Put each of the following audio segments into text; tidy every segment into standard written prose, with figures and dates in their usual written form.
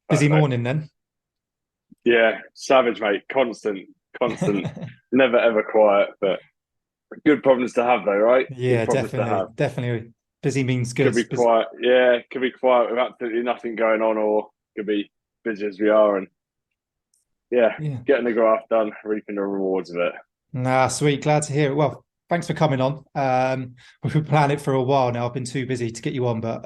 Busy Perfect. morning then. Yeah, savage, mate. Constant. Never ever quiet, but good problems to have, though, right? Good Yeah, problems to have. definitely. Busy means Could good. be quiet. Yeah, could be quiet with absolutely nothing going on, or could be busy as we are, and yeah, Yeah. getting the graph done, reaping the rewards of it. Nah, sweet. Glad to hear it. Well, thanks for coming on. We've been planning it for a while now. I've been too busy to get you on, but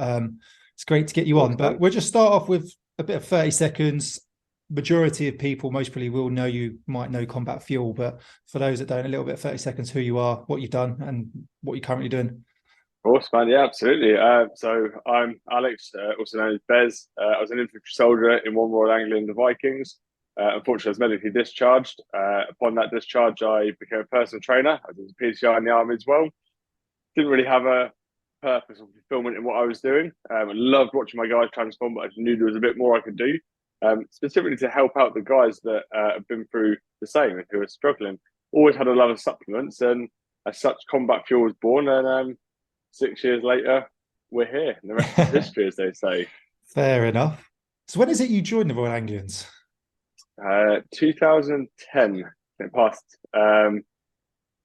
it's great to get Of you on. course, But man. we'll just start off with a bit of 30 seconds. Majority of people, most probably will know you, might know Combat Fuel, but for those that don't, a little bit, 30 seconds, who you are, what you've done, and what you're currently doing. Of course, man. Yeah, absolutely. So I'm Alex, also known as Bez. I was an infantry soldier in One Royal Anglia and the Vikings. Unfortunately, I was medically discharged. Upon that discharge, I became a personal trainer. I did a PCI in the army as well. Didn't really have a purpose or fulfillment in what I was doing. I loved watching my guys transform, but I knew there was a bit more I could do, specifically to help out the guys that have been through the same and who are struggling. Always had a love of supplements, and as such, Combat Fuel was born. And 6 years later, we're here, and the rest is history, as they say. Fair enough. So when is it you joined the Royal Anglians? 2010, it passed.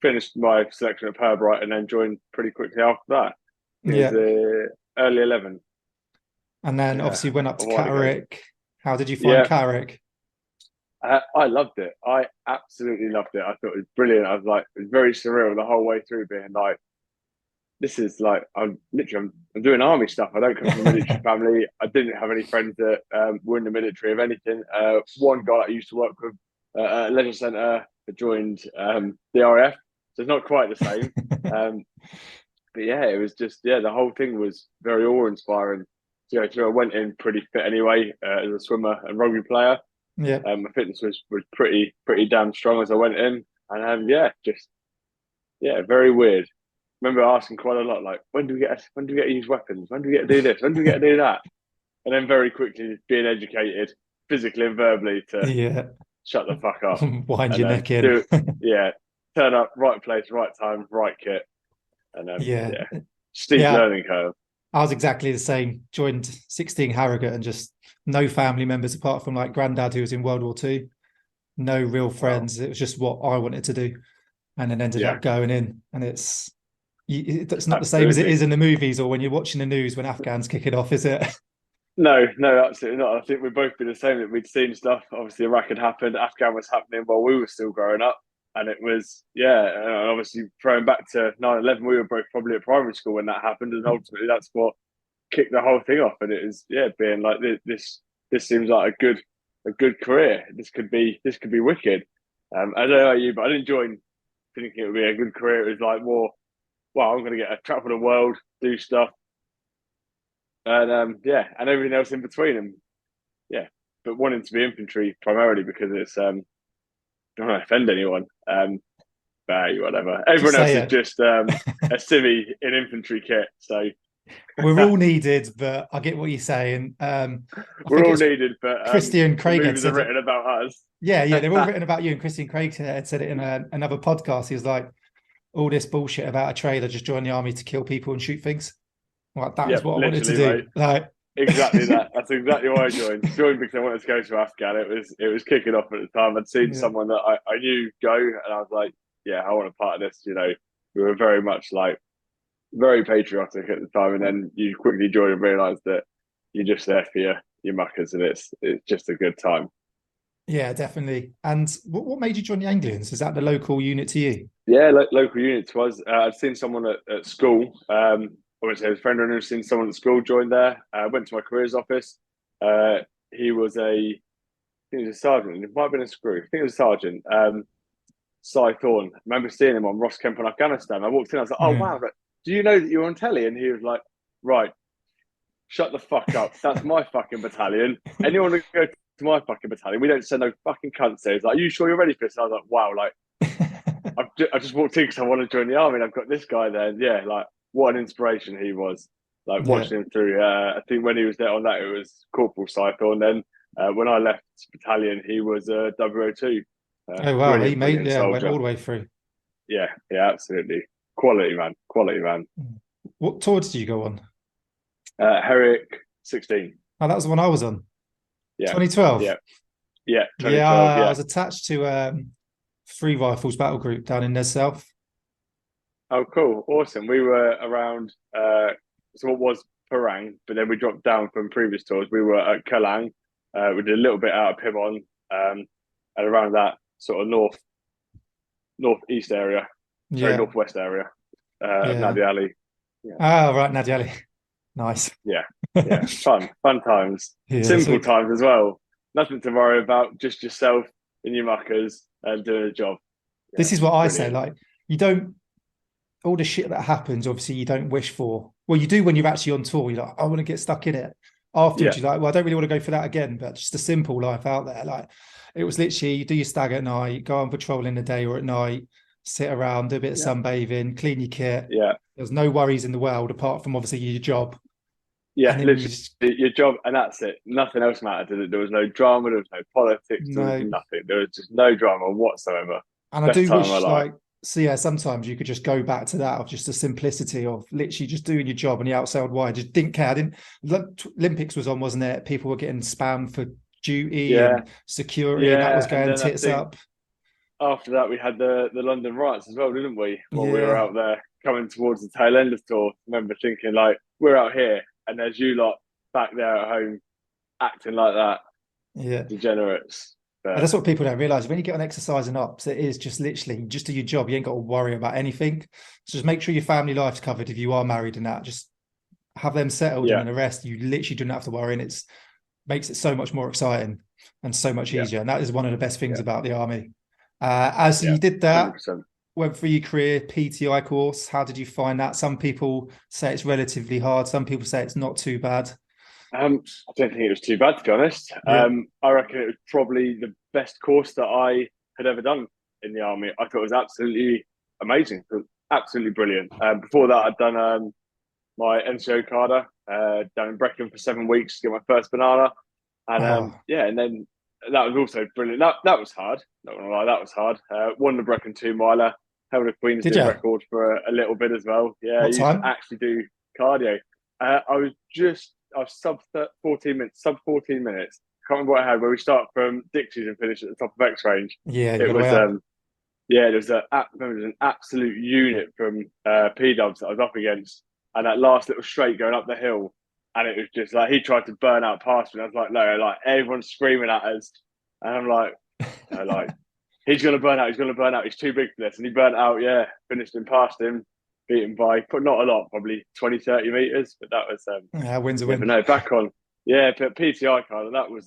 Finished my selection at Purbright and then joined pretty quickly after that. It was Yeah. early 11. And then Yeah, obviously went up a to while ago. Catterick. How did you find Yeah, Catterick? I loved it. I absolutely loved it. I thought it was brilliant. I was like, it was very surreal the whole way through, being like, this is like, I'm doing army stuff. I don't come from a military family. I didn't have any friends that were in the military of anything. One guy I used to work with at a leisure centre joined the RAF, so it's not quite the same. Um, but yeah, it was just, yeah, the whole thing was very awe inspiring. So I went in pretty fit anyway as a swimmer and rugby player. Yeah. My fitness was pretty damn strong as I went in, and yeah, just yeah, very weird. Remember asking quite a lot, like, when do we get to use weapons? When do we get to do this? When do we get to do that? And then very quickly being educated physically and verbally to Yeah. shut the fuck up, Wind and your then neck in. do yeah, turn up, right place, right time, right kit, and then Yeah. yeah, steep Yeah. learning curve. I was exactly the same. Joined 16 Harrogate and just no family members apart from like granddad who was in World War II. No real Wow. friends. It was just what I wanted to do. And then ended Yeah, up going in. And it's not the same as it absolutely. is in the movies or when you're watching the news when Afghans kick it off, is it? No, no, absolutely not. I think we'd both be the same, that we'd seen stuff. Obviously, Iraq had happened, Afghan was happening while we were still growing up. And it was, yeah, and obviously throwing back to 9/11, we were both probably at primary school when that happened. And ultimately, that's what kicked the whole thing off. And it is, yeah, being like, this seems like a good career. This could be wicked. I don't know about you, but I didn't join thinking it would be a good career. It was like more, well, I'm going to get a travel the world, do stuff, and yeah, and everything else in between. And yeah, but wanting to be infantry primarily because it's I don't want to offend anyone. Whatever. Just Everyone else say is it. just a civvy in infantry kit, so We're all needed, but I get what you're saying. I we're think it all was needed. But Christian the Craig had movies are said it. written about us. Yeah, yeah, they're all written about you. And Christian Craig had said it in another podcast. He was like, all this bullshit about a trailer, just join the army to kill people and shoot things. Like, that is Yep, what I wanted to literally, do. mate. Like, Exactly that. That's exactly why I joined. Joined because I wanted to go to Afghan. It was kicking off at the time. I'd seen yeah, someone that I knew go, and I was like, yeah, I want a part of this. We were very much like very patriotic at the time, and then you quickly join and realise that you're just there for your muckers, and it's just a good time. yeah, definitely. And what made you join the Anglians? Is that the local unit to you? Yeah, local units was. I'd seen someone at school. I went to his friend, and I'd seen someone at school joined there. Went to my careers office. Uh, he was I think he was a sergeant. It might have been a screw. I think it was a sergeant. Cy Thorne. I remember seeing him on Ross Kemp in Afghanistan. I walked in. I was like, "Oh Yeah. wow! Do you know that you're on telly?" And he was like, "Right, shut the fuck up. That's my fucking battalion. Anyone to go to my fucking battalion? We don't send no fucking cunts there." He's like, "Are you sure you're ready for this?" And I was like, "Wow!" Like I just walked in because I want to join the army, and I've got this guy there. And yeah, like what an inspiration he was. Like Yeah. watching him through. I think when he was there on that, it was Corporal Cycle, and then when I left battalion, he was W02. Oh wow, he Brilliant, made brilliant yeah, went all soldier. the way through. Yeah, yeah, absolutely. Quality man, quality man. What tour did you go on? Herrick 16. Oh, that was the one I was on. Yeah, 2012. yeah, yeah. Yeah, 2012. I Yeah. was attached to Free Rifles Battle Group down in Nez South. Oh, cool, awesome. We were around. So what was Parang, but then we dropped down from previous tours. We were at Kalang. We did a little bit out of Pibon, and around that sort of northeast area, sorry, Yeah, northwest area of yeah. Nadia Ali. Yeah, Oh, right, Nadiali. Nice. yeah, yeah. Fun times, Yeah, so simple times as well. Nothing to worry about, just yourself and your muckers and doing a job. Yeah, this is what I say. brilliant. Like, you don't, all the shit that happens, obviously, you don't wish for. Well, you do when you're actually on tour. You're like, I want to get stuck in it. Yeah, Afterwards, you're like, well, I don't really want to go for that again, but just a simple life out there. Like, it was literally, you do your stag at night, go on patrol in the day or at night, sit around, do a bit of yeah, sunbathing, clean your kit. yeah. There's no worries in the world apart from obviously your job. Yeah, And then you literally just, your job, and that's it. Nothing else mattered. There was no drama, there was no politics, there was no. nothing. There was just no drama whatsoever. And I Best do time of my wish, life. like, so yeah, sometimes you could just go back to that of just the simplicity of literally just doing your job on the outside wide. Just didn't care. I didn't. Olympics was on, wasn't it? People were getting spammed for duty Yeah, and security, and that was yeah. And going then I tits think up. after that we had the London riots as well, didn't we? While we were Yeah, out there coming towards the tail end of the tour. I remember thinking like, we're out here, and there's you lot back there at home acting like that, yeah. degenerates. And But that's what people don't realize. When you get on exercise and ops, it is just literally just do your job. You ain't got to worry about anything. So just make sure your family life's covered if you are married and that. Just have them settled, and yeah, then the rest you literally don't have to worry. And it's makes it so much more exciting and so much yeah, easier. And that is one of the best things yeah, about the army. As yeah, you did hundred that, percent. went through your career PTI course. How did you find that? Some people say it's relatively hard. Some people say it's not too bad. I don't think it was too bad, to be honest. Yeah, I reckon it was probably the best course that I had ever done in the army. I thought it was absolutely amazing, absolutely brilliant. Before that, I'd done my NCO Carter down in Brecon for 7 weeks to get my first banana, and oh, yeah, and then that was also brilliant. That was hard. Not gonna lie, that was hard. Won the Brecon 2 miler, held a did Queensland you? record for a little bit as well. Yeah, I What used to time? actually do cardio. I was sub 14 minutes, sub 14 minutes. Can't remember what I had where we start from Dixie's and finish at the top of X range. Yeah, you It got to weigh was up. yeah, there was an absolute unit from P Dubs that I was up against, and that last little straight going up the hill, and it was just like he tried to burn out past me. And I was like, no, like everyone's screaming at us, and I'm like, no, like he's gonna burn out, he's gonna burn out, he's too big for this, and he burnt out. Yeah, finished him past him, beat him by, but not a lot, probably 20, 30 meters, but that was Yeah, win's a yeah, but win. no, back on. Yeah, but PTI card, that was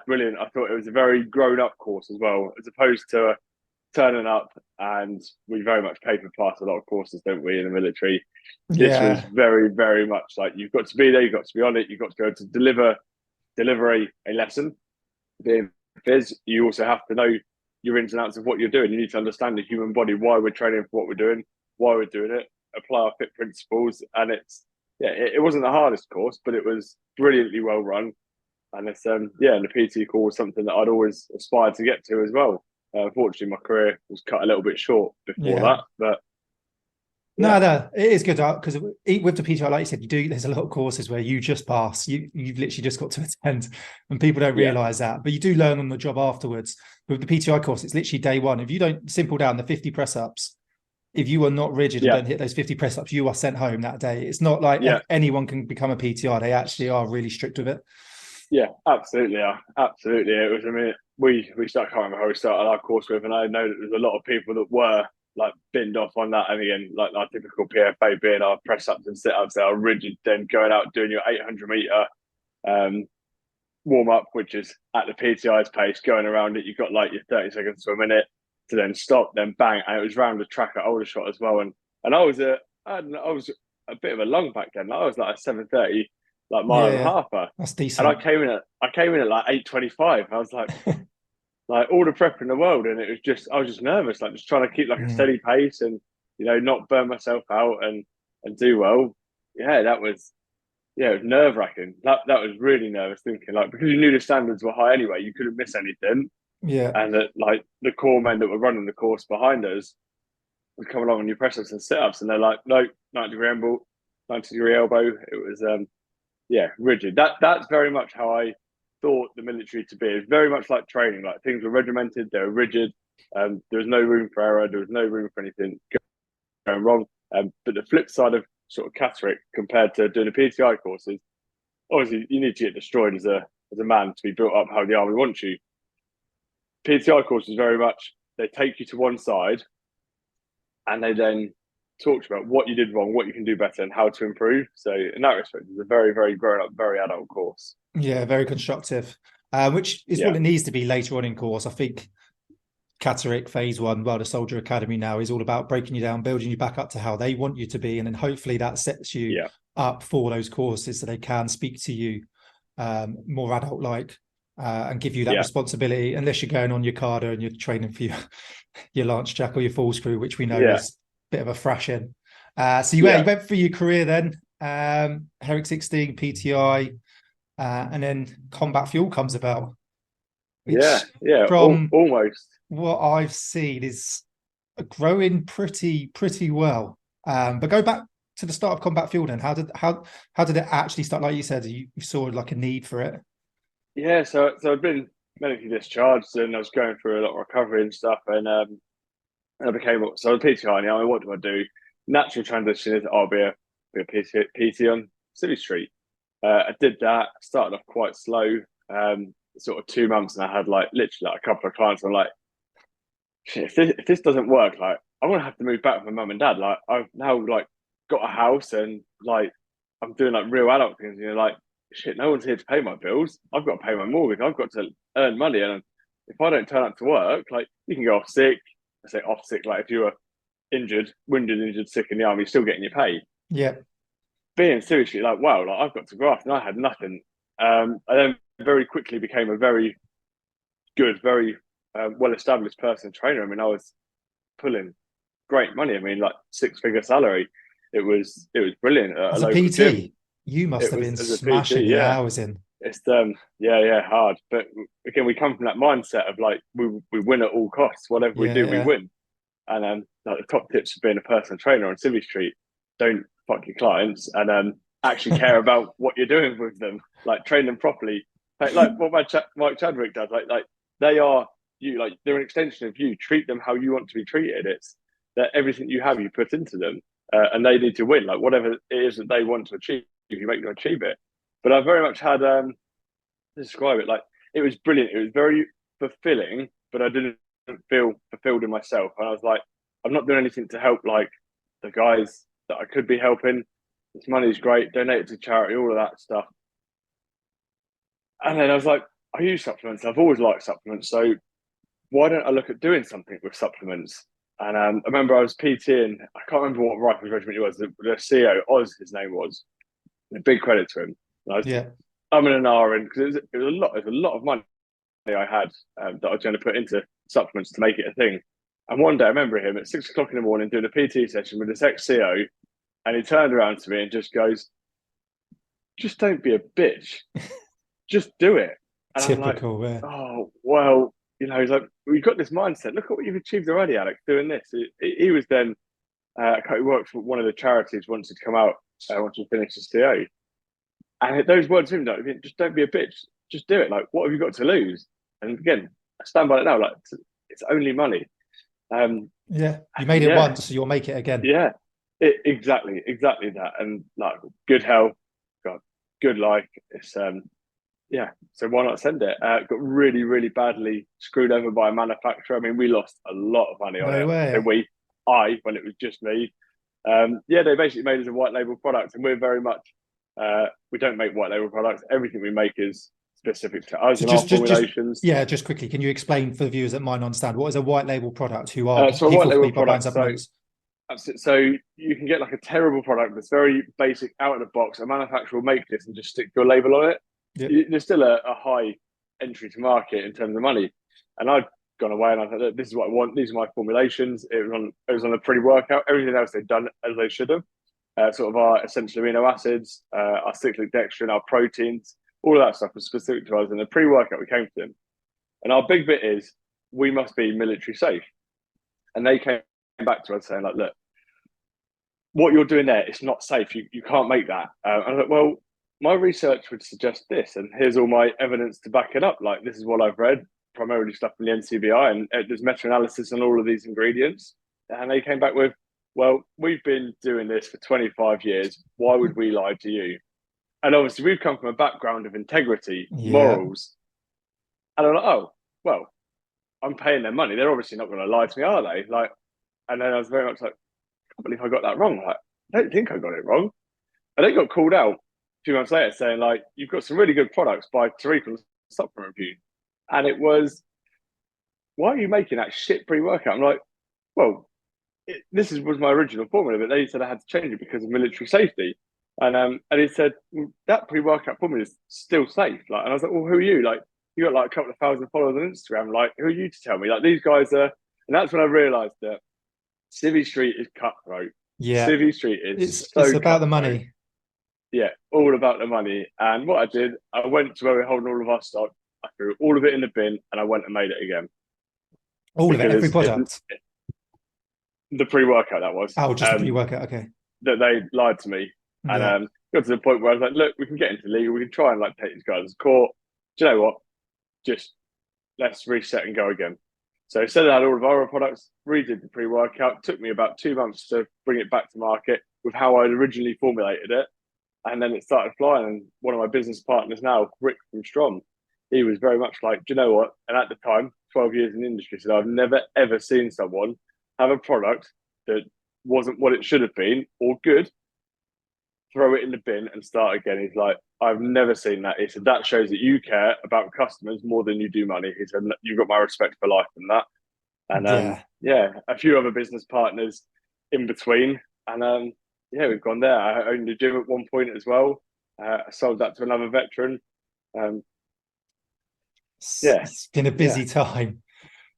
brilliant. I thought it was a very grown up course as well, as opposed to turning up, and we very much paper pass a lot of courses, don't we, in the military? This was Yeah, very, very much like you've got to be there, you've got to be on it, you've got to go to deliver a lesson. Being Fizz, you also have to know your ins and outs of what you're doing. You need to understand the human body, why we're training for what we're doing, why we're doing it, apply our fit principles, and it's yeah, it wasn't the hardest course, but it was brilliantly well run. And it's yeah, and the PT call was something that I'd always aspired to get to as well. Unfortunately, my career was cut a little bit short before yeah. that, but No, yeah, no, it is good because with the PTI, like you said, you do. There's a lot of courses where you just pass. You've literally just got to attend, and people don't yeah, realize that. But you do learn on the job afterwards. With the PTI course, it's literally day one. If you don't simple down the 50 press ups, if you are not rigid and yeah, don't hit those 50 press ups, you are sent home that day. It's not like yeah, anyone can become a PTI. They actually are really strict with it. yeah, absolutely, yeah, absolutely. It was. I mean, we started. I can't remember how we started our course with, and I know that there's a lot of people that were like binned off on that. And again, like our typical PFA being our press ups and sit ups, they are rigid. Then going out doing your 800 meter um, warm up, which is at the PTI's pace, going around it. You've got like your 30 seconds to a minute to then stop, then bang, and it was round the track at Aldershot as well. And I was a bit of a lung back then. I was like a 7:30 like mile and a Yeah, halfer, that's and decent. I came in at like 8:25. I was like all the prep in the world, and it was just I was just nervous, like just trying to keep like a Mm. steady pace and not burn myself out and do well. Yeah, that was yeah, it was nerve wracking. That was really nervous thinking, like because you knew the standards were high anyway, you couldn't miss anything, Yeah, and that like the core men that were running the course behind us would come along on your press ups and sit ups, and they're like, no, 90-degree angle, 90-degree elbow. It was yeah, rigid. That's very much how I thought the military to be. It's very much like training. Like things were regimented, they were rigid. There was no room for error. There was no room for anything going wrong. But the flip side of sort of Catterick compared to doing a PTI course is obviously you need to get destroyed as a man to be built up how the army wants you. PTI course is very much they take you to one side and they then talk about what you did wrong, what you can do better, and how to improve. So in that respect, it's a very, very grown up, very adult course. Yeah, very constructive, which is what it needs to be later on in course. I think Catterick Phase 1, well, the Soldier Academy now is all about breaking you down, building you back up to how they want you to be. And then hopefully that sets you up for those courses so they can speak to you more adult-like and give you that responsibility, unless you're going on your Carder and you're training for your Lance Jack or your Falls Crew, which we know is a bit of a thrashing. So you went through your career then, Herrick 16, PTI, and then Combat Fuel comes about. From almost what I've seen is growing pretty well. But go back to the start of Combat Fuel then. How did it actually start? Like you said, you saw like a need for it. Yeah, so I'd been medically discharged and I was going through a lot of recovery and stuff, and I became so a PTI. And, what do I do? Natural transition is I'll be a PT on City Street. I did that. Started off quite slow, sort of 2 months, and I had literally a couple of clients. I'm like, shit, if this doesn't work, I'm gonna have to move back with my mum and dad. I've now got a house and I'm doing real adult things. And you're shit, no one's here to pay my bills. I've got to pay my mortgage. I've got to earn money, and if I don't turn up to work, you can go off sick. I say off sick, if you were injured, sick in the army, you're still getting your pay. Yeah. Being seriously wow, I've got to graft, and I had nothing. I then very quickly became a very good, very well-established personal trainer. I mean, I was pulling great money. I mean, 6-figure salary. It was brilliant. As a PT, gym. You must have been smashing the hours in. It's hard. But again, we come from that mindset of we win at all costs. Whatever we do, we win. And the top tips for being a personal trainer on Civvy Street: don't fuck your clients, and actually care about what you're doing with them. Train them properly. What Mike Chadwick does. They are you. They're an extension of you. Treat them how you want to be treated. It's that everything you have, you put into them, and they need to win. Whatever it is that they want to achieve, you make them achieve it. But I very much had describe it it was brilliant. It was very fulfilling, but I didn't feel fulfilled in myself. And I was I'm not doing anything to help the guys that I could be helping. This money's great, donate it to charity, all of that stuff. And then I was I use supplements. I've always liked supplements, so why don't I look at doing something with supplements? And I remember I was PTing. I can't remember what rifles regiment it was. The CEO, Oz, his name was. A big credit to him. I'm in an R in because it was a lot of money I had that I was going to put into supplements to make it a thing. And one day I remember him at 6 o'clock in the morning doing a PT session with this ex-CO, and he turned around to me and just goes, "Just don't be a bitch, just do it." And typical. I'm oh well, he's we've got this mindset. Look at what you've achieved already, Alex, doing this. He was then he worked for one of the charities once he'd come out once he finished his CO. And those words to him, just don't be a bitch, just do it. What have you got to lose? And again, I stand by it now. It's only money. You made it once, so you'll make it again. Yeah, exactly that. And good health, got good life. It's so why not send it? Got really, really badly screwed over by a manufacturer. I mean, we lost a lot of money on it. Way. When it was just me. They basically made us a white label product, and we're very much we don't make white label products. Everything we make is specific to us and our formulations. Just quickly, can you explain for the viewers that might not understand what is a white label product? Who are so a white label product? So you can get a terrible product that's very basic out of the box. A manufacturer will make this and just stick your label on it. Yep. There's still a high entry to market in terms of money, and I'd gone away and I thought, this is what I want. These are my formulations. It was on a pre-workout. Everything else they'd done as they should have. Sort of our essential amino acids, our cyclic dextrin, our proteins, all of that stuff was specific to us. And the pre-workout we came to them, and our big bit is we must be military safe. And they came back to us saying look, what you're doing there, it's not safe. You can't make that. I was well, my research would suggest this, and here's all my evidence to back it up. Like, this is what I've read, primarily stuff from the NCBI, and there's meta-analysis on all of these ingredients. And they came back with, well, we've been doing this for 25 years. Why would we lie to you? And obviously, we've come from a background of integrity, Yeah. morals. And I'm like, oh, well, I'm paying them money. They're obviously not going to lie to me, are they? Like, and then I was very much like, I can't believe I got that wrong. Like, I don't think I got it wrong. And they got called out a few months later saying, like, you've got some really good products by Tariq on the supplement review. And it was, why are you making that shit pre-workout? I'm like, well, was my original formula, but they said I had to change it because of military safety. And he said, well, that pre-workout formula is still safe. Like, and I was like, well, who are you? Like, you got like a couple of thousand followers on Instagram. Like, who are you to tell me? Like, these guys are, and that's when I realised that Civvy Street is cutthroat. Yeah. Civvy Street is it's about the money. Yeah, all about the money. And what I did, I went to where we're holding all of our stock. I threw all of it in the bin, and I went and made it again. All of it, every product. The pre-workout, that was. Oh, just the pre-workout. Okay. That they lied to me, and got to the point where I was like, "Look, we can get into legal. We can try and like take these guys to court. Do you know what? Just let's reset and go again." So instead, I had all of our products, redid the pre-workout. It took me about 2 months to bring it back to market with how I'd originally formulated it. And then it started flying. And one of my business partners now, Rick from Strom, he was very much like, do you know what? And at the time, 12 years in the industry, said, I've never, ever seen someone have a product that wasn't what it should have been or good, throw it in the bin and start again. He's like, I've never seen that. He said, that shows that you care about customers more than you do money. He said, you've got my respect for life and that. And a few other business partners in between. And we've gone there. I owned a gym at one point as well. I sold that to another veteran. It's been a busy time.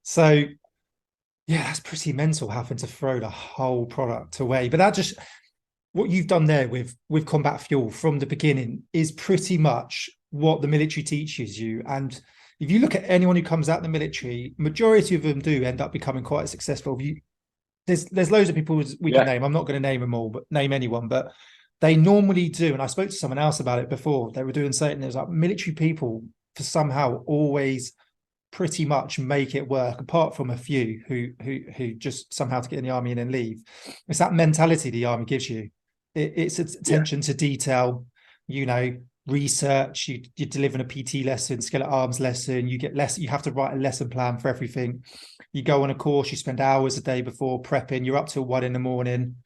So, that's pretty mental having to throw the whole product away. But that just, what you've done there with Combat Fuel from the beginning is pretty much what the military teaches you. And if you look at anyone who comes out of the military, majority of them do end up becoming quite successful. There's loads of people we can name. I'm not going to name them all, but name anyone. But they normally do. And I spoke to someone else about it before. They were doing something. There's like military people for somehow always pretty much make it work, apart from a few who just somehow to get in the army and then leave. It's that mentality the army gives you. It's attention to detail, research. You're delivering a PT lesson, skeleton arms lesson. You have to write a lesson plan for everything. You go on a course, you spend hours a day before prepping. You're up till 1 a.m,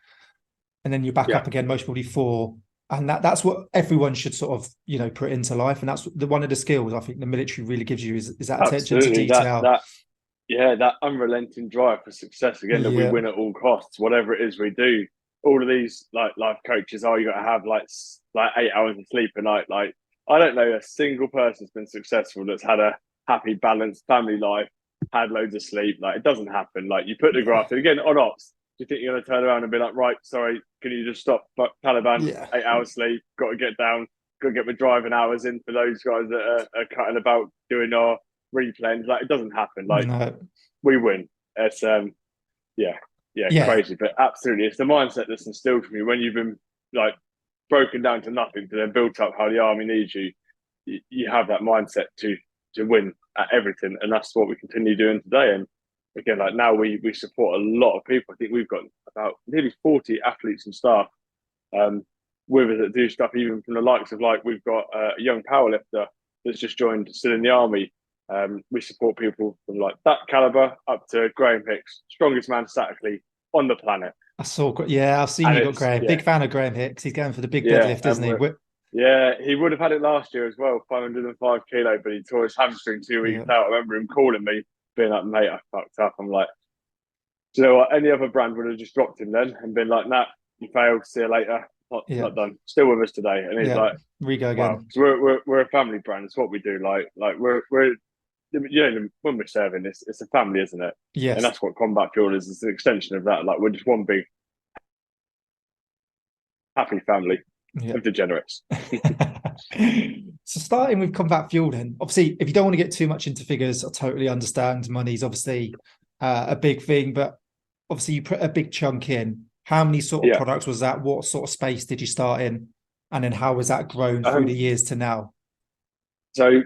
and then you're back up again, most probably 4. And that's what everyone should sort of, put into life. And that's one of the skills I think the military really gives you is that attention to detail. That unrelenting drive for success again, that we win at all costs, whatever it is we do. All of these like life coaches, you got to have like 8 hours of sleep a night. Like, I don't know a single person that's been successful that's had a happy, balanced family life, had loads of sleep. Like, it doesn't happen. Like, you put the graft in again on ops. Do you think you're going to turn around and be like, right, sorry, can you just stop Taliban? 8 hours sleep, got to get down, got to get my driving hours in for those guys that are cutting about doing our replens. Like, it doesn't happen. Like, we win. It's crazy, but absolutely, it's the mindset that's instilled from you when you've been like broken down to nothing to then built up how the army needs you. You have that mindset to win at everything, and that's what we continue doing today. And again, like now we support a lot of people. I think we've got about nearly 40 athletes and staff with us that do stuff, even from the likes of like we've got a young powerlifter that's just joined, still in the army. We support people from like that caliber up to Graham Hicks, strongest man statically on the planet. I've seen you got Graham. Big fan of Graham Hicks. He's going for the big deadlift, isn't he? Yeah, he would have had it last year as well, 505 kilo, but he tore his hamstring 2 weeks out. I remember him calling me, being like, mate, I fucked up. I'm like, do you know what? Any other brand would have just dropped him then and been like, nah, you failed, see you later. Not done. Still with us today. And he's like, we go again. Wow. So we're a family brand. It's what we do. Like we're when we're serving, it's a family, isn't it? Yes. And that's what Combat Fuel is. It's an extension of that. Like, we're just one big happy family of degenerates. So starting with Combat Fuel then, obviously, if you don't want to get too much into figures, I totally understand. Money's obviously a big thing, but obviously you put a big chunk in. How many sort of products was that? What sort of space did you start in? And then how has that grown through the Um, years to now? so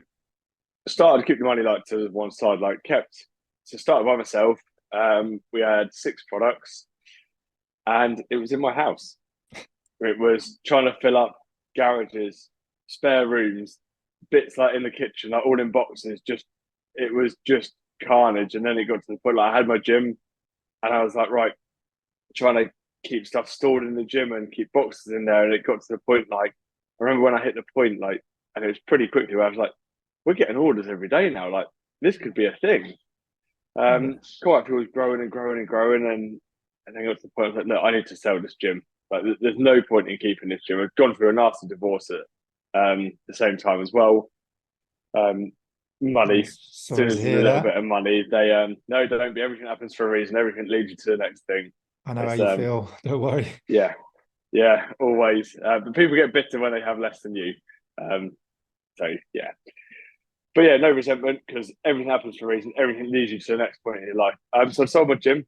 started to keep the money like to one side, like kept. So started by myself. We had 6 products, and it was in my house. It was trying to fill up garages, spare rooms, bits like in the kitchen, like all in boxes. Just it was just carnage. And then it got to the point like I had my gym, and I was like, right, trying to keep stuff stored in the gym and keep boxes in there. And it got to the point like I remember when I hit the point like, and it was pretty quickly where I was like, we're getting orders every day now. Like this could be a thing. Quite a few was growing and growing and growing, and then got to the point I was like, look, I need to sell this gym. Like, there's no point in keeping this gym. I've gone through a nasty divorce at the same time as well. Um, I'm Money, as soon sorry to as there's a hear little that. bit of money, they no, don't be. Everything happens for a reason. Everything leads you to the next thing. I know how It's you feel. Don't worry. yeah, yeah, always. But people get bitter when they have less than you. Um, so yeah, but yeah, no resentment because everything happens for a reason. Everything leads you to the next point in your life. So I sold my gym.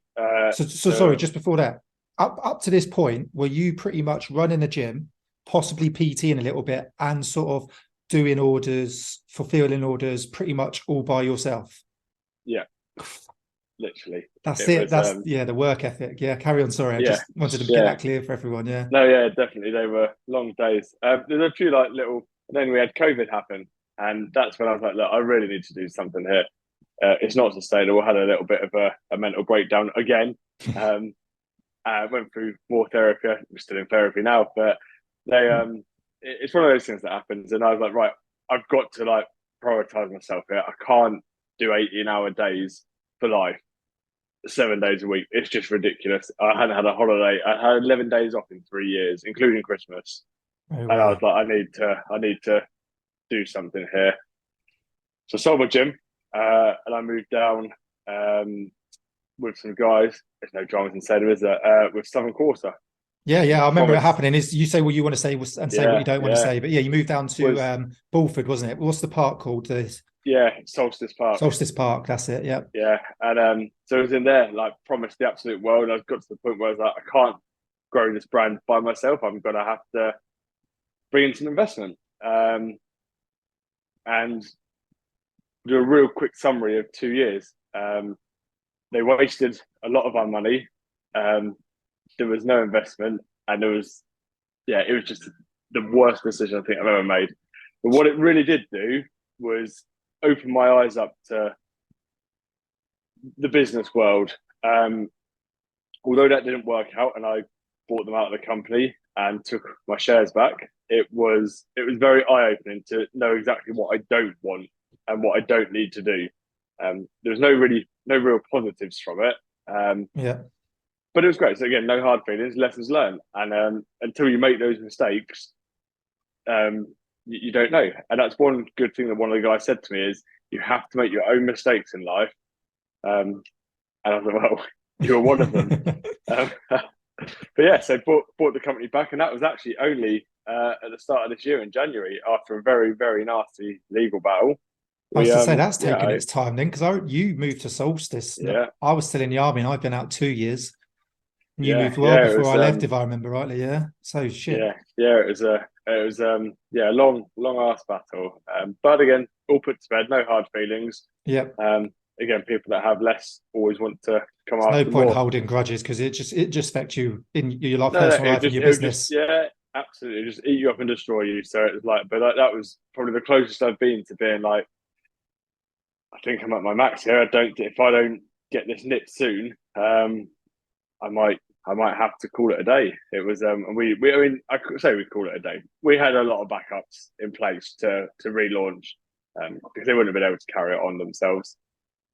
So sorry, just before that, up to this point, were you pretty much running the gym, possibly PTing a little bit, and sort of doing orders, fulfilling orders, pretty much all by yourself? Yeah, literally, That's it it. was. That's yeah, the work ethic. Yeah, carry on. Sorry, I Yeah, just wanted to get yeah. that clear for everyone. Yeah. No, yeah, definitely. They were long days. There's a few like little. And then we had COVID happen, and that's when I was like, look, I really need to do something here. It's not sustainable. I had a little bit of a mental breakdown again. Um, I went through more therapy. I'm still in therapy now, but they it's one of those things that happens, and I was like, right, I've got to like prioritize myself here. I can't do 18-hour days for life, 7 days a week. It's just ridiculous. I hadn't had a holiday. I had 11 days off in 3 years, including Christmas, No and I was way. like, I need to do something here. So I sold my gym, and I moved down with some guys. There's no dramas in said, is there? With Southern Quarter. Yeah. I remember it Promised. happening. Is you say what you want to say and say what Yeah, you don't want to yeah. say. But yeah, you moved down to Was Bulford, wasn't it? What's the park called? The yeah, Solstice Park. Solstice Park. That's it. Yeah. Yeah, and so I was in there, like promised the absolute world. I got to the point where I was like, I can't grow this brand by myself. I'm gonna have to bring in some investment. And do a real quick summary of 2 years. They wasted a lot of our money. Um, there was no investment, and it was just the worst decision I think I've ever made. But what it really did do was open my eyes up to the business world. Um, Although that didn't work out, and I bought them out of the company and took my shares back, it was very eye opening to know exactly what I don't want and what I don't need to do. There's no real positives from it. Yeah. But it was great. So again, no hard feelings, lessons learned. And until you make those mistakes, you don't know. And that's one good thing that one of the guys said to me is you have to make your own mistakes in life. And I was like, well, you were one of them. Um, but yeah, so bought the company back, and that was actually only at the start of this year in January after a very very nasty legal battle. I We was to say that's yeah taken its time then, because you moved to Solstice. yeah I was still in the army and I've been out 2 years. And you moved well yeah it before was I left, if I remember rightly. Yeah. So shit. it was yeah, a long ass battle. But again, all put to bed, no hard feelings. Yep. Again, people that have less always want to come There's no after point more. holding grudges because it just affects you in your life, No, personal life, and your it would just business. yeah, absolutely just eat you up and destroy you. So it was like, but that was probably the closest I've been to being like, I think I'm at my max here. If I don't get this nipped soon, I might have to call it a day. It was and I mean I could say we call it a day. We had a lot of backups in place to relaunch because they wouldn't have been able to carry it on themselves.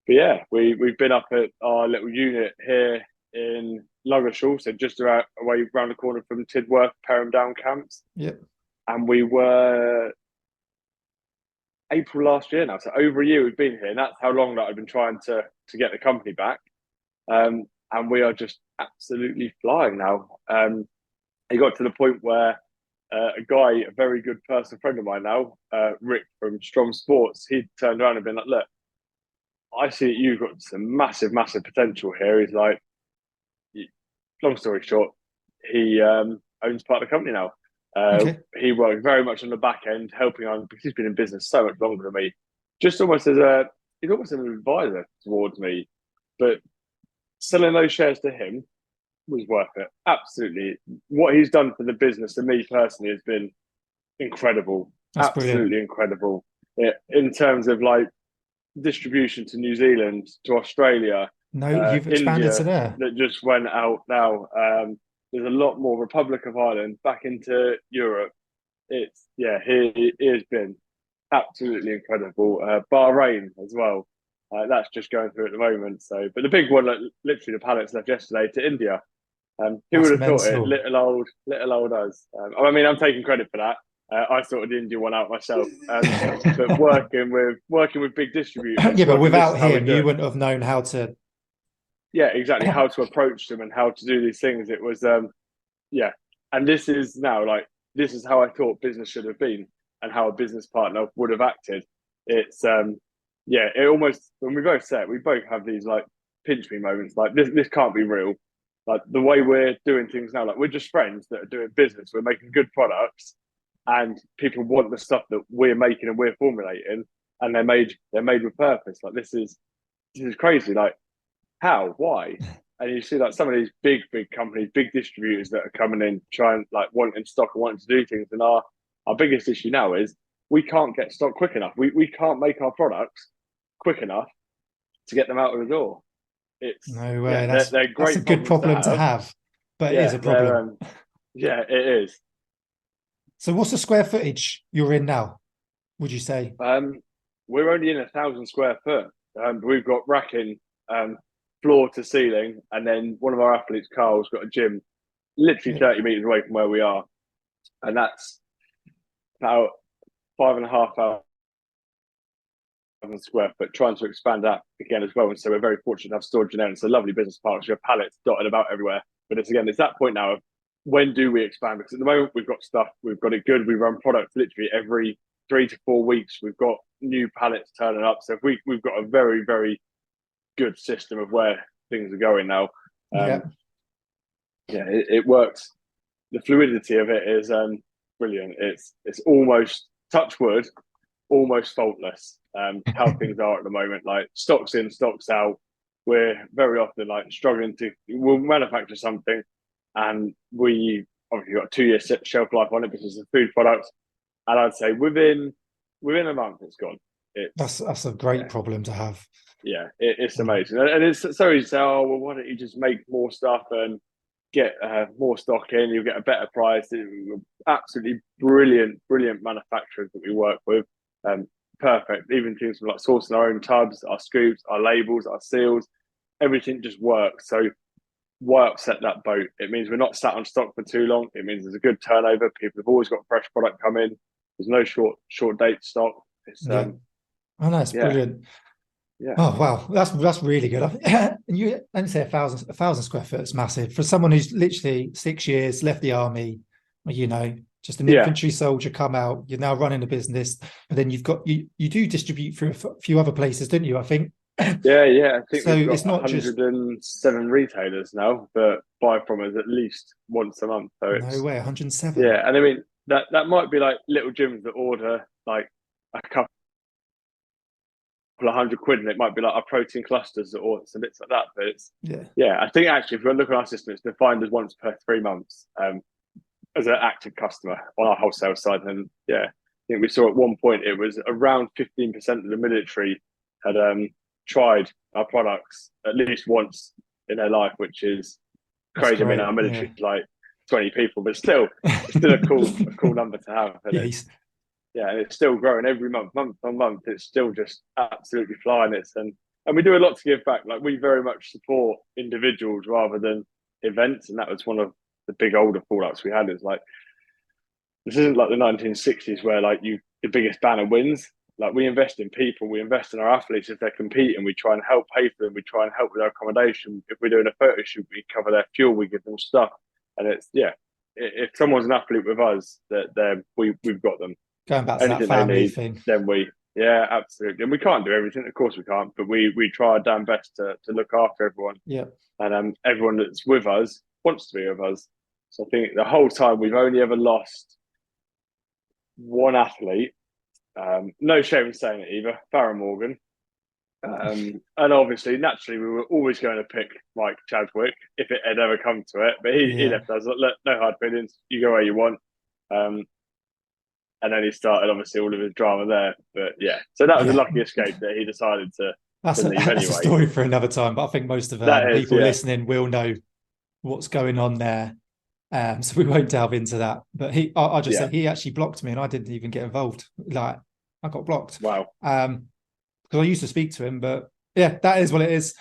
But yeah, we've been up at our little unit here in Ludgershall, so just away around the corner from Tidworth, Perham Down camps, Yep. and we were April last year now, so over a year we've been here, and that's how long that I've been trying to get the company back. And we are just absolutely flying now. It got to the point where a very good personal friend of mine now, Rick from Strong Sports, he turned around and been like, "Look, I see that you've got some massive potential here." He's like, long story short, he owns part of the company now. Okay. He worked very much on the back end, helping on because he's been in business so much longer than me. Just almost as a he's almost an advisor towards me. But selling those shares to him was worth it. Absolutely. What he's done for the business and me personally has been incredible. That's brilliant. Absolutely incredible. In terms of like distribution to New Zealand, to Australia, No, you've expanded to India there. that just went out now. There's a lot more Republic of Ireland back into Europe. It's he has been absolutely incredible. Bahrain as well. That's just going through at the moment. So, but the big one, like, literally the pallets left yesterday to India. Who would That's have thought it? mental. Little old us. I mean, I'm taking credit for that. I sorted the India one out myself. But working with big distributors, Yeah, but this without is how we him, do you it. wouldn't have known how to. Yeah, exactly. How to approach them and how to do these things. It was yeah. And this is now like this is how I thought business should have been and how a business partner would have acted. It's it almost when we both say it, we both have these like pinch me moments, like this can't be real. Like the way we're doing things now, like we're just friends that are doing business, we're making good products and people want the stuff that we're making and we're formulating and they're made with purpose. Like this is crazy. Like how? Why? And you see like some of these big companies, big distributors that are coming in, trying like wanting stock and wanting to do things. And our biggest issue now is we can't get stock quick enough. We can't make our products quick enough to get them out of the door. It's No way. they're That's a great good problems to problem to have. have, but it is Yeah, a they're problem. it is. So, what's the square footage you're in now? Would you say? We're only in 1,000 square foot. We've got racking, floor to ceiling, and then one of our athletes, Carl's got a gym, literally Yeah. 30 meters away from where we are, and that's about 5,500 square foot. Trying to expand that again as well, and so we're very fortunate to have storage in there. It's a lovely business park. So we have pallets dotted about everywhere. But it's that point now of when do we expand? Because at the moment we've got stuff, we've got it good. We run products literally every 3 to 4 weeks. We've got new pallets turning up. So we've got a very, very good system of where things are going now. Yeah. It works. The fluidity of it is brilliant. It's almost touch wood, almost faultless. How things are at the moment, like stocks in, stocks out. We're very often like struggling we'll manufacture something, and we obviously got a 2 year shelf life on it because it's a food product, and I'd say within a month it's gone. That's a great problem to have. It's amazing, and it's so easy to say, oh well, why don't you just make more stuff and get more stock in? You'll get a better price. Absolutely brilliant manufacturers that we work with. Perfect. Even things like sourcing our own tubs, our scoops, our labels, our seals, everything just works. So why upset that boat? It means we're not sat on stock for too long. It means there's a good turnover. People have always got fresh product come in. There's no short date stock. It's Yeah. Oh, no, it's yeah, brilliant. yeah. Oh wow, that's really good. And you don't say 1,000 square foot is massive for someone who's literally 6 years left the army. Just an Yeah, infantry soldier come out. You're now running a business, and then you do distribute through a few other places, don't you? I think. yeah. I think So we've got it's not just 107 retailers now that buy from us at least once a month. So no it's way 107. yeah, and I mean that might be like little gyms that order like a couple of £100, and it might be like our protein clusters that order some bits like that. But it's Yeah, I think actually if we look at our system, it's defined as once per 3 months as an active customer on our wholesale side. And I think we saw at one point it was around 15% of the military had tried our products at least once in their life, which is that's crazy. I mean, great. our Yeah, military is like 20 people, but still, it's still a cool number to have. And yeah. and it's still growing every month on month. It's still just absolutely flying. And we do a lot to give back. Like we very much support individuals rather than events, and that was one of the big older fallouts we had. Is like this isn't like the 1960s where like the biggest banner wins. Like we invest in people, we invest in our athletes if they're competing. We try and help pay for them. We try and help with their accommodation. If we're doing a photo shoot, we cover their fuel. We give them stuff, and it's If someone's an athlete with us, that we've got them. Going back to that Anything they family need, thing. then absolutely. And we can't do everything, of course we can't, but we try our damn best to look after everyone. Yeah, And everyone that's with us wants to be with us. So I think the whole time we've only ever lost one athlete. No shame in saying it either. Farrah Morgan. And obviously, naturally, we were always going to pick Mike Chadwick if it had ever come to it. But he Yeah. left us. Look, no hard feelings. You go where you want. And then he started obviously all of his drama there. But yeah, so that was a Yeah. lucky escape that he decided to That's a leave that's a anyway. story for another time. But I think most of That is, people yeah, listening will know what's going on there. So we won't delve into that. But I just yeah. said he actually blocked me, and I didn't even get involved. Like I got blocked. Wow. Because I used to speak to him, but yeah, that is what it is.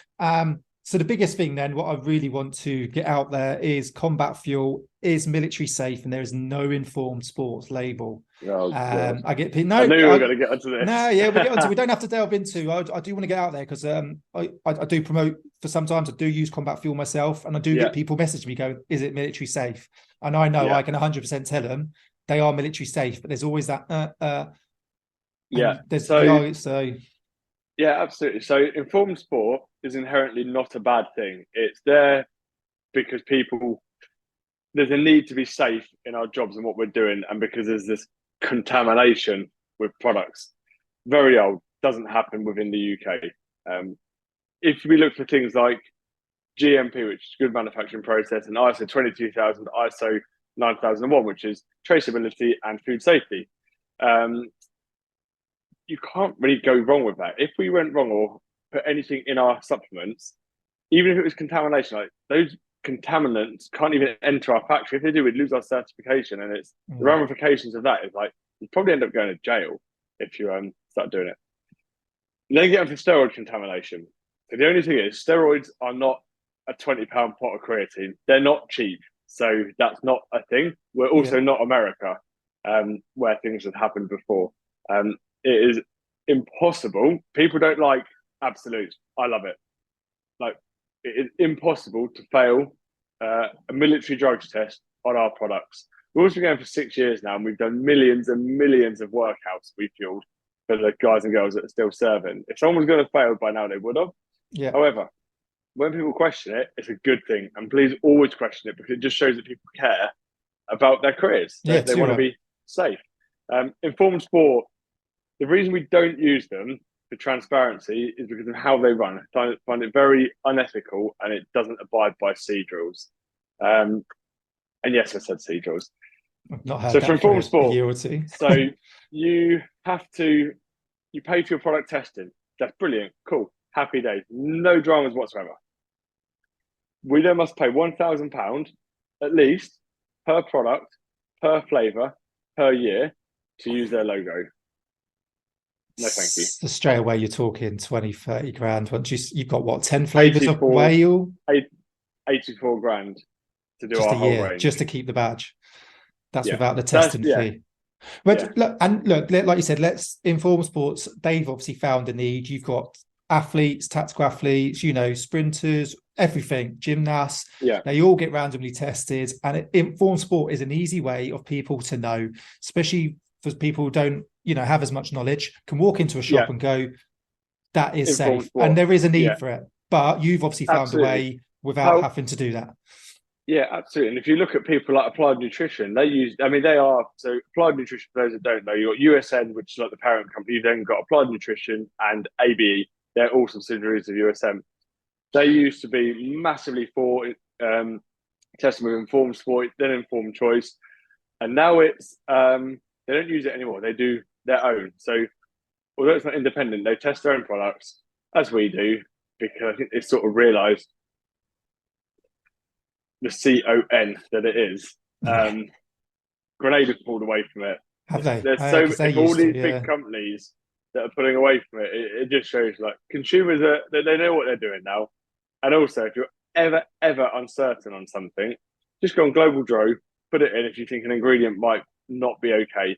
So the biggest thing then, what I really want to get out there is combat fuel is military safe, and there is no informed sports label. Oh god. I get I no, knew we were going to get onto no, this. yeah, we get onto. We don't have to delve into. I do want to get out there because I do promote for sometimes I do use combat fuel myself, and I do Yeah, get people message me going, "Is it military safe?" And I know yeah, I can 100% tell them they are military safe, but there's always that yeah. and there's the So so yeah, absolutely. So informed sport is inherently not a bad thing. It's there because people there's a need to be safe in our jobs and what we're doing, and because there's this contamination with products. Very old, doesn't happen within the UK. If we look for things like GMP, which is good manufacturing process, and ISO 22000, ISO 9001, which is traceability and food safety, um, you can't really go wrong with that. If we went wrong or put anything in our supplements, even if it was contamination, like those contaminants can't even enter our factory. If they do, we'd lose our certification, and it's the mm, ramifications of that is like you probably end up going to jail if you start doing it. And then get into steroid contamination. So the only thing is, steroids are not a £20 pot of creatine. They're not cheap, so that's not a thing. We're yeah. also not America, where things have happened before. It is impossible. People don't like absolutes. I love it. Like it is impossible to fail a military drugs test on our products. We've also been going for 6 years now, and we've done millions and millions of workouts we fueled for the guys and girls that are still serving. If someone was going to fail by now, they would have. Yeah, However, when people question it, it's a good thing. And please always question it because it just shows that people care about their careers. yeah, They too want to right. be safe. Informed sport, the reason we don't use them for transparency is because of how they run. I find it very unethical and it doesn't abide by sea drills. And yes, I said sea drills. I've not heard So for that for informed a sport, year or two. so you have to, you pay for your product testing. That's brilliant. Cool. Happy days. No dramas whatsoever. We then must pay £1,000 at least per product, per flavour, per year to use their logo. No, thank you. So straight away you're talking 20, 30 grand. Once you've got what, 10 flavors of 84, whale? 84 grand to do Just our a whole year, just range. to keep the badge. That's Yeah. without the That's, testing yeah. fee. Yeah. But look, like you said, let's inform sports. They've obviously found a need. You've got athletes, tactical athletes, sprinters, everything, gymnasts. Yeah. They all get randomly tested. And informed sport is an easy way of people to know, especially for people who don't, have as much knowledge, can walk into a shop Yeah. and go, that is Informed safe. And sport. there is a need Yeah. for it. But you've obviously found a Absolutely. way without How having to do that. Yeah, absolutely. And if you look at people like Applied Nutrition, they use, I mean, they are, so Applied Nutrition, for those that don't know, you've got USN, which is like the parent company. You've then got Applied Nutrition and ABE. They're all subsidiaries of USM. They used to be massively for testing with informed sport, then informed choice. And now it's, they don't use it anymore. They do their own. So although it's not independent, they test their own products as we do, because I think they sort of realised the CON that it is. Yeah. Grenade have pulled away from it. Have they? There's Yeah, because they if all used to, these big yeah. companies that are pulling away from it, it just shows like consumers they know what they're doing now. And also, if you're ever uncertain on something, just go on Global Dro, put it in if you think an ingredient might not be okay.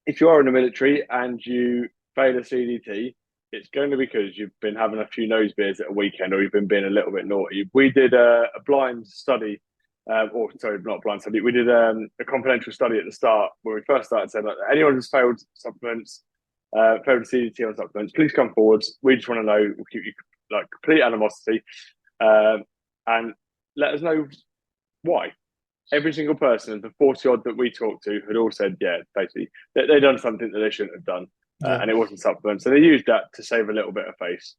If you are in the military and you fail a CDT, it's going to be because you've been having a few nose beers at a weekend or you've been being a little bit naughty. We did a blind study, or sorry, not a blind study. We did a confidential study at the start when we first started saying like, anyone who's failed supplements, failed CDT on supplements, please come forwards. We just want to know. We'll keep you like complete animosity, and let us know why. every single person, the 40 odd that we talked to, had all said, yeah, basically, they'd done something that they shouldn't have done. Yeah, And it wasn't supplement. So they used that to save a little bit of face.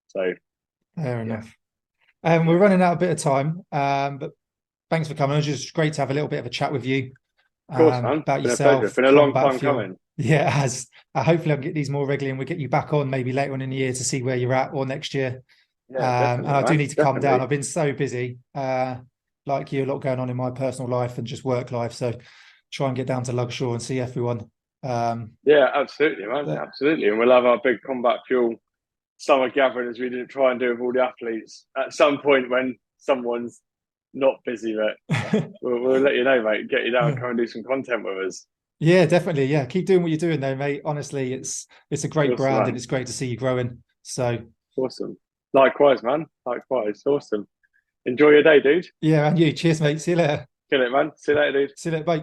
So, fair yeah. enough. We're running out a bit of time, but thanks for coming. It was just great to have a little bit of a chat with you Of course, man. about Been a pleasure. yourself, Been a long combat time fuel. coming. Yeah, as hopefully I'll get these more regularly and we'll get you back on maybe later on in the year to see where you're at or next year. Yeah, And definitely, I do man. need to calm down. Definitely. I've been so busy, like you, a lot going on in my personal life and just work life. So try and get down to Lugshaw and see everyone. Yeah, absolutely, man. But Absolutely. And we'll have our big combat fuel summer gathering as we didn't try and do with all the athletes at some point when someone's not busy, but we'll let you know, mate. Get you down, come and do some content with us. yeah, definitely. Yeah, keep doing what you're doing, though, mate. Honestly, it's a great Awesome, brand and man. it's great to see you growing. So Awesome. Likewise, man. Likewise. Awesome. Enjoy your day, dude. yeah, and you. Cheers, mate. See you later. Kill it, man. See you later, dude. See you later. Bye.